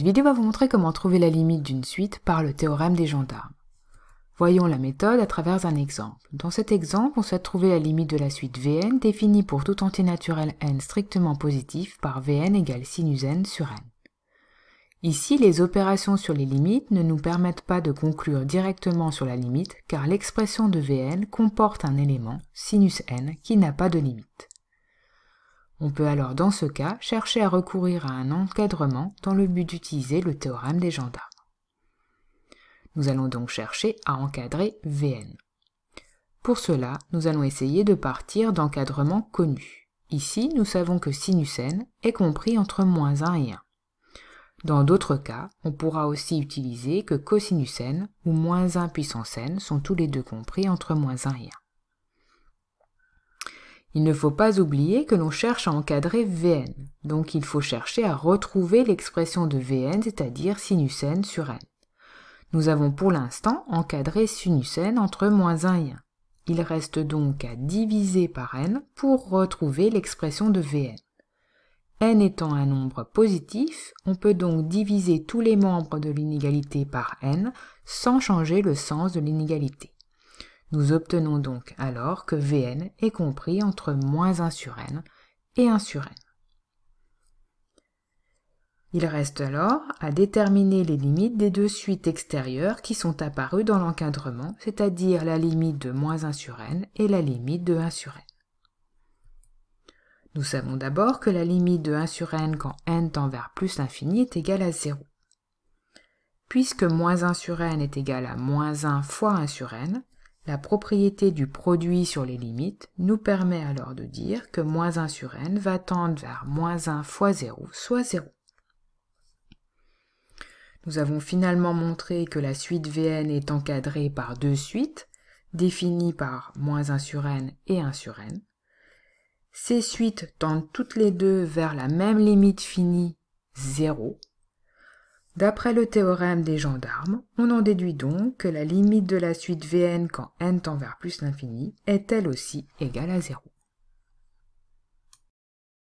Cette vidéo va vous montrer comment trouver la limite d'une suite par le théorème des gendarmes. Voyons la méthode à travers un exemple. Dans cet exemple, on souhaite trouver la limite de la suite Vn définie pour tout entier naturel n strictement positif par Vn égale sinus n sur n. Ici, les opérations sur les limites ne nous permettent pas de conclure directement sur la limite car l'expression de Vn comporte un élément, sinus n, qui n'a pas de limite. On peut alors dans ce cas chercher à recourir à un encadrement dans le but d'utiliser le théorème des gendarmes. Nous allons donc chercher à encadrer Vn. Pour cela, nous allons essayer de partir d'encadrements connus. Ici, nous savons que sinus n est compris entre -1 et 1. Dans d'autres cas, on pourra aussi utiliser que cosinus n ou -1 puissance n sont tous les deux compris entre -1 et 1. Il ne faut pas oublier que l'on cherche à encadrer Vn, donc il faut chercher à retrouver l'expression de Vn, c'est-à-dire sinus n sur n. Nous avons pour l'instant encadré sinus n entre -1 et 1. Il reste donc à diviser par n pour retrouver l'expression de Vn. n étant un nombre positif, on peut donc diviser tous les membres de l'inégalité par n sans changer le sens de l'inégalité. Nous obtenons donc alors que Vn est compris entre -1 sur n et 1 sur n. Il reste alors à déterminer les limites des deux suites extérieures qui sont apparues dans l'encadrement, c'est-à-dire la limite de -1 sur n et la limite de 1 sur n. Nous savons d'abord que la limite de 1 sur n quand n tend vers plus l'infini est égale à 0. Puisque -1 sur n est égal à -1 fois 1 sur n, la propriété du produit sur les limites nous permet alors de dire que -1 sur n va tendre vers -1 fois 0, soit 0. Nous avons finalement montré que la suite Vn est encadrée par deux suites, définies par -1 sur n et 1 sur n. Ces suites tendent toutes les deux vers la même limite finie, 0. D'après le théorème des gendarmes, on en déduit donc que la limite de la suite Vn quand n tend vers plus l'infini est elle aussi égale à 0.